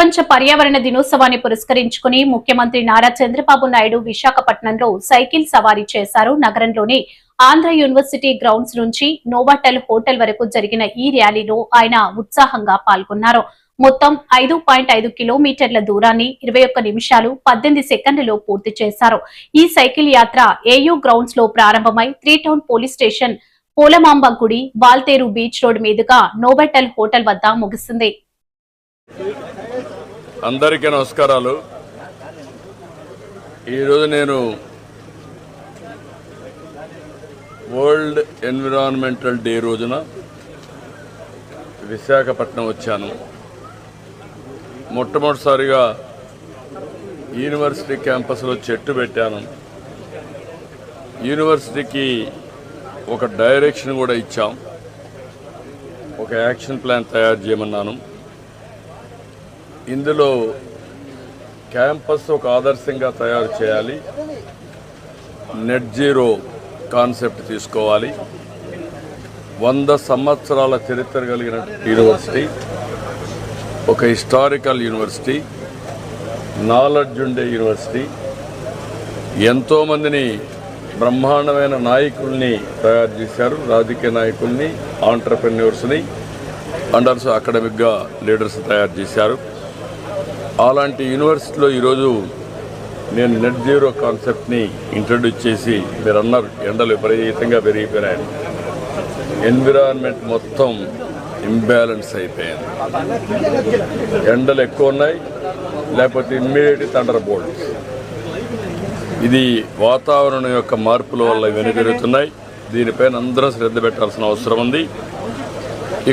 ప్రపంచ పర్యావరణ దినోత్సవాన్ని పురస్కరించుకుని ముఖ్యమంత్రి నారా చంద్రబాబు నాయుడు విశాఖపట్నంలో సైకిల్ సవారీ చేశారు. నగరంలోని ఆంధ్ర యూనివర్సిటీ గ్రౌండ్స్ నుంచి నోవాటెల్ హోటల్ వరకు జరిగిన ఈ ర్యాలీలో ఆయన ఉత్సాహంగా పాల్గొన్నారు. మొత్తం 5.5 కిలోమీటర్ల దూరాన్ని 21 నిమిషాలు 18 సెకండ్లలో పూర్తి చేశారు. ఈ సైకిల్ యాత్ర ఏయూ గ్రౌండ్స్ లో ప్రారంభమై 3 టౌన్ పోలీస్ స్టేషన్, పోలమాంబ గుడి, వాల్తేరు బీచ్ రోడ్ మీదుగా నోవాటెల్ హోటల్ వద్ద ముగిసింది. అందరికీ నమస్కారాలు. ఈరోజు నేను వరల్డ్ ఎన్విరాన్మెంటల్ డే రోజున విశాఖపట్నం వచ్చాను. మొట్టమొదటిసారిగా యూనివర్సిటీ క్యాంపస్లో చెట్టు పెట్టాను. యూనివర్సిటీకి ఒక డైరెక్షన్ కూడా ఇచ్చాం. ఒక యాక్షన్ ప్లాన్ తయారు చేయమన్నాను. ఇందులో క్యాంపస్ ఒక ఆదర్శంగా తయారు చేయాలి. నెట్ జీరో కాన్సెప్ట్ తీసుకోవాలి. 100 సంవత్సరాల చరిత్ర కలిగిన యూనివర్సిటీ, ఒక హిస్టారికల్ యూనివర్సిటీ, నాలెడ్జ్ ఉండే యూనివర్సిటీ, ఎంతోమందిని బ్రహ్మాండమైన నాయకుల్ని తయారు చేశారు. రాజకీయ నాయకుల్ని, ఆంటర్ప్రెన్యూర్స్ని, అండర్స్ అకాడమిక్గా లీడర్స్ తయారు చేశారు. అలాంటి యూనివర్సిటీలో ఈరోజు నేను నెట్ జీరో కాన్సెప్ట్ని ఇంట్రడ్యూస్ చేసి, మీరు అన్నారు ఎండలు విపరీతంగా పెరిగిపోయినాయి, ఎన్విరాన్మెంట్ మొత్తం ఇంబ్యాలెన్స్ అయిపోయింది. ఎండలు ఎక్కువ ఉన్నాయి, లేకపోతే ఇమ్మీడియట్ థండర్ బోల్ట్స్. ఇది వాతావరణం యొక్క మార్పుల వల్ల ఇవన్నీ జరుగుతున్నాయి. దీనిపైన అందరం శ్రద్ధ పెట్టాల్సిన అవసరం ఉంది.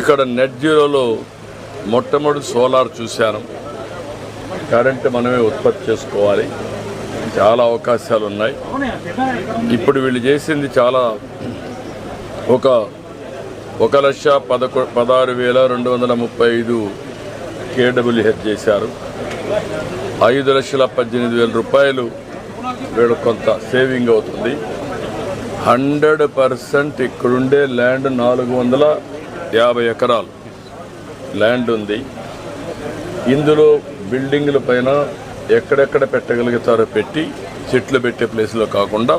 ఇక్కడ నెట్ జీరోలో మొట్టమొదటి సోలార్ చూశాను. కరెంటు మనమే ఉత్పత్తి చేసుకోవాలి. చాలా అవకాశాలు ఉన్నాయి. ఇప్పుడు వీళ్ళు చేసింది చాలా, ఒక 1,16,235 KWH చేశారు. 5,18,000 రూపాయలు వీళ్ళు కొంత సేవింగ్ అవుతుంది. 100% ఇక్కడుండే ల్యాండ్ 450 ఎకరాలు ల్యాండ్ ఉంది. ఇందులో బిల్డింగ్ల పైన ఎక్కడెక్కడ పెట్టగలుగుతారో పెట్టి, చెట్లు పెట్టే ప్లేస్లో కాకుండా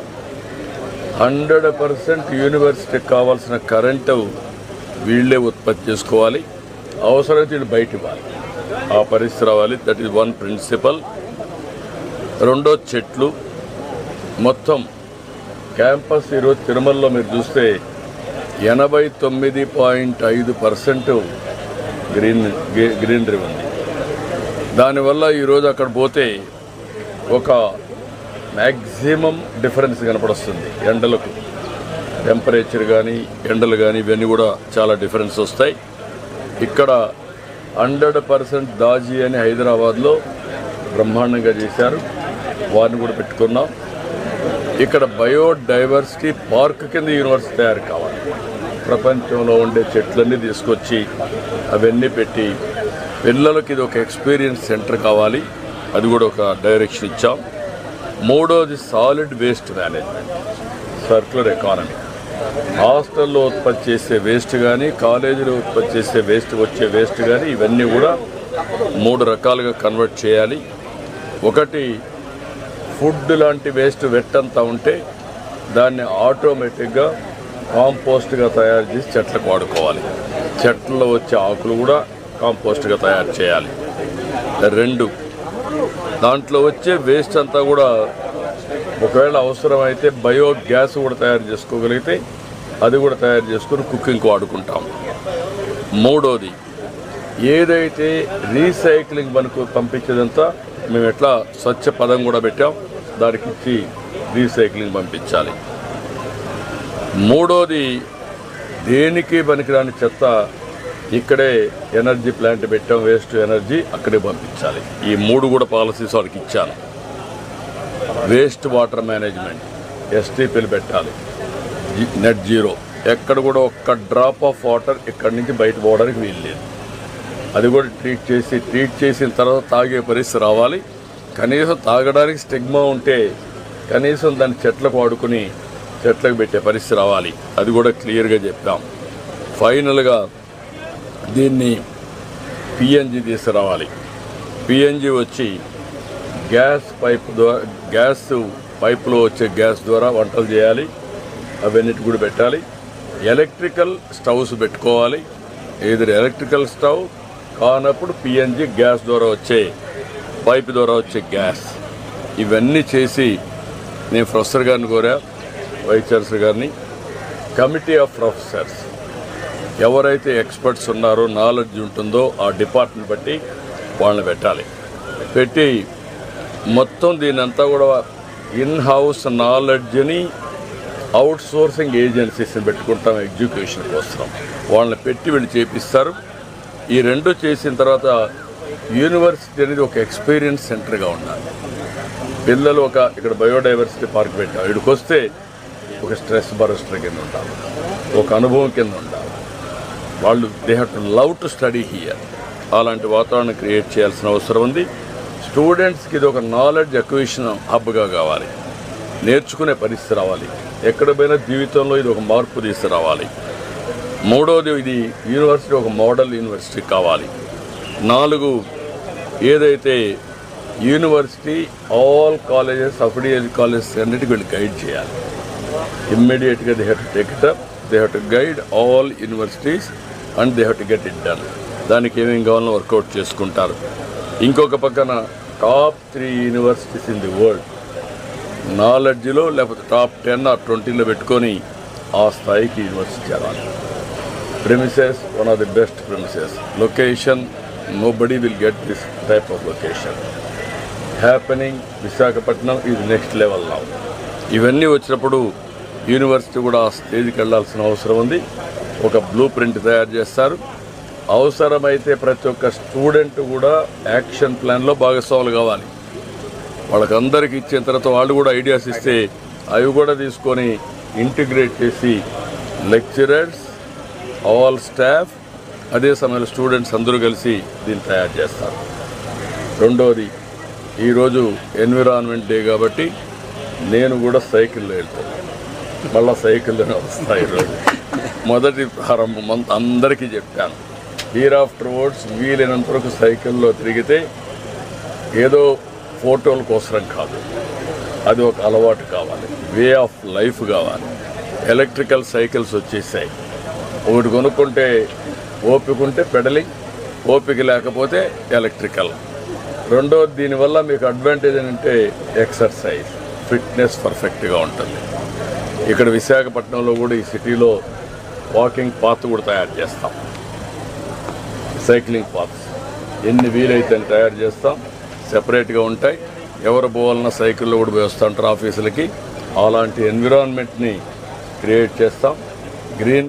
100% యూనివర్సిటీకి కావాల్సిన కరెంటు వీళ్ళే ఉత్పత్తి చేసుకోవాలి. అవసరమైతే వీళ్ళు బయట ఇవ్వాలి. ఆ పరిస్థితి రావాలి. That is one principle. రెండో, చెట్లు. మొత్తం క్యాంపస్ ఈరోజు తిరుమలలో మీరు చూస్తే 89.5% గ్రీనరీ ఉంది. దానివల్ల ఈరోజు అక్కడ పోతే ఒక మ్యాక్సిమం డిఫరెన్స్ కనపడుస్తుంది. ఎండలకు టెంపరేచర్ కానీ, ఎండలు కానీ, ఇవన్నీ కూడా చాలా డిఫరెన్స్ వస్తాయి. ఇక్కడ 100% దాజీ అని హైదరాబాద్లో బ్రహ్మాండంగా చేశారు. వారిని కూడా పెట్టుకున్నాం. ఇక్కడ బయోడైవర్సిటీ పార్క్ కింద యూనివర్సిటీ తయారు కావాలి. ప్రపంచంలో ఉండే చెట్లన్నీ తీసుకొచ్చి అవన్నీ పెట్టి పిల్లలకి ఇది ఒక ఎక్స్పీరియన్స్ సెంటర్ కావాలి. అది కూడా ఒక డైరెక్షన్ ఇచ్చాం. మూడోది solid waste management, circular economy. హాస్టల్లో ఉత్పత్తి చేసే వేస్ట్ కానీ, కాలేజీలో ఉత్పత్తి చేసే వచ్చే వేస్ట్ కానీ, ఇవన్నీ కూడా 3 రకాలుగా కన్వర్ట్ చేయాలి. ఒకటి, ఫుడ్ లాంటి వేస్ట్ వెట్టంతా ఉంటే దాన్ని ఆటోమేటిక్గా కాంపోస్ట్గా తయారు చేసి చెట్లకు వాడుకోవాలి. చెట్లలో వచ్చే ఆకులు కూడా కాంపోస్ట్గా తయారు చేయాలి. 2, దాంట్లో వచ్చే వేస్ట్ అంతా కూడా ఒకవేళ అవసరమైతే బయోగ్యాస్ కూడా తయారు చేసుకోగలిగితే అది కూడా తయారు చేసుకుని కుకింగ్కి వాడుకుంటాం. మూడోది, ఏదైతే రీసైక్లింగ్ మనకు పంపించేదంతా మేము ఎట్లా స్వచ్ఛ పదం కూడా పెట్టాం, దానికి ఇచ్చి రీసైక్లింగ్ పంపించాలి. మూడోది, దేనికి పనికిరాని చెత్త ఇక్కడే ఎనర్జీ ప్లాంట్ పెట్టాం, వేస్ట్ ఎనర్జీ అక్కడే పంపించాలి. ఈ 3 కూడా పాలసీస్ వాళ్ళకి ఇచ్చాను. వేస్ట్ వాటర్ మేనేజ్మెంట్, STPలు పెట్టాలి. నెట్ జీరో, ఎక్కడ కూడా ఒక్క డ్రాప్ ఆఫ్ వాటర్ ఇక్కడి నుంచి బయట పోవడానికి వీలు లేదు. అది కూడా ట్రీట్ చేసిన తర్వాత తాగే పరిస్థితి రావాలి. కనీసం తాగడానికి స్టిగ్మా ఉంటే కనీసం దాన్ని చెట్లకు వాడుకుని చెట్లకు పెట్టే పరిస్థితి రావాలి. అది కూడా క్లియర్గా చెప్పాం. ఫైనల్గా దీన్ని PNG తీసుకురావాలి. పిఎన్జి వచ్చి గ్యాస్ పైపులో వచ్చే గ్యాస్ ద్వారా వంటలు చేయాలి, అవన్నిటి కూడా పెట్టాలి. ఎలక్ట్రికల్ స్టవ్స్ పెట్టుకోవాలి. ఏదో ఎలక్ట్రికల్ స్టవ్ కానప్పుడు పిఎన్జి గ్యాస్ ద్వారా వచ్చే పైప్ ద్వారా వచ్చే గ్యాస్ ఇవన్నీ చేసి నేను ప్రొఫెసర్ గారిని కోరా, వైస్ ఛాన్సలర్ గారిని, కమిటీ ఆఫ్ ప్రొఫెసర్స్ ఎవరైతే ఎక్స్పర్ట్స్ ఉన్నారో, నాలెడ్జ్ ఉంటుందో ఆ డిపార్ట్మెంట్ బట్టి వాళ్ళని పెట్టి మొత్తం దీనంతా కూడా ఇన్ హౌస్ నాలెడ్జ్ని అవుట్ సోర్సింగ్ ఏజెన్సీస్ని పెట్టుకుంటాం ఎడ్యుకేషన్ కోసం. వాళ్ళని పెట్టి వీళ్ళు చేపిస్తారు. ఈ రెండు చేసిన తర్వాత యూనివర్సిటీ అనేది ఒక ఎక్స్పీరియన్స్ సెంటర్గా ఉండాలి. పిల్లలు ఇక్కడ బయోడైవర్సిటీ పార్క్ పెట్టాం, ఇక్కడికి వస్తే ఒక స్ట్రెస్ బరస్టర్ కింద ఉండాలి, ఒక అనుభవం కింద ఉండాలి. వాళ్ళు they have to love to study here. అలాంటి వాతావరణం క్రియేట్ చేయాల్సిన అవసరం ఉంది. స్టూడెంట్స్కి ఇది ఒక నాలెడ్జ్ అక్విజిషన్ హబ్గా కావాలి, నేర్చుకునే పరిస్థితి రావాలి. ఎక్కడ పోయినా జీవితంలో ఇది ఒక మార్పు తీసుకురావాలి. మూడవది, ఇది యూనివర్సిటీ ఒక మోడల్ యూనివర్సిటీ కావాలి. 4, ఏదైతే university all colleges, affiliated colleges అన్నిటికీ వీళ్ళు గైడ్ చేయాలి. ఇమ్మీడియట్గా they have to take it up, they have to guide all universities and they have to get it done. దానికి ఏమేమి కావాలో వర్కౌట్ చేసుకుంటారు. ఇంకొక పక్కన top 3 universities in the world నాలెడ్జ్లో లేకపోతే టాప్ 10 or 20లో పెట్టుకొని ఆ స్థాయికి యూనివర్సిటీ చేరాలి. Premises one of the best premises. Location nobody will get this type of location happening. Visakhapatnam is next level now. ఇవన్నీ వచ్చినప్పుడు యూనివర్సిటీ కూడా ఆ స్టేజ్కి వెళ్ళాల్సిన అవసరం ఉంది. ఒక బ్లూ ప్రింట్ తయారు చేస్తారు. అవసరమైతే ప్రతి ఒక్క స్టూడెంట్ కూడా యాక్షన్ ప్లాన్లో భాగస్వాములు కావాలి. వాళ్ళకందరికీ ఇచ్చిన తర్వాత వాళ్ళు కూడా ఐడియాస్ ఇస్తే అవి కూడా తీసుకొని ఇంటిగ్రేట్ చేసి లెక్చరర్స్, ఆల్ స్టాఫ్, అదే సమయంలో స్టూడెంట్స్ అందరూ కలిసి దీన్ని తయారు చేస్తారు. రెండవది, ఈరోజు ఎన్విరాన్మెంట్ డే కాబట్టి నేను కూడా సైకిల్లో వెళ్తాను. మళ్ళీ సైకిల్లోనే వస్తాను. ఈరోజు మొదటి ప్రారంభం అందరికీ చెప్పాను, హీర్ ఆఫ్టర్ వర్డ్స్ వీలైనంత వరకు సైకిల్లో తిరిగితే ఏదో ఫోటోల కోసం కాదు, అది ఒక అలవాటు కావాలి, వే ఆఫ్ లైఫ్ కావాలి. ఎలక్ట్రికల్ సైకిల్స్ వచ్చేసాయి. ఒకటి కొనుక్కుంటే ఓపిక ఉంటే పెడలింగ్, ఓపిక లేకపోతే ఎలక్ట్రికల్. రెండోది, దీనివల్ల మీకు అడ్వాంటేజ్ ఏంటంటే ఎక్సర్సైజ్, ఫిట్నెస్ పర్ఫెక్ట్గా ఉంటుంది. ఇక్కడ విశాఖపట్నంలో కూడా ఈ సిటీలో వాకింగ్ పాత్ కూడా తయారు చేస్తాం. సైక్లింగ్ పాత్స్ ఎన్ని వీలైతే తయారు చేస్తాం, సెపరేట్గా ఉంటాయి. ఎవరు పోవాలన్నా సైకిల్లో కూడా పోయి వస్తూ ఉంటారు ఆఫీసులకి. అలాంటి ఎన్విరాన్మెంట్ని క్రియేట్ చేస్తాం. గ్రీన్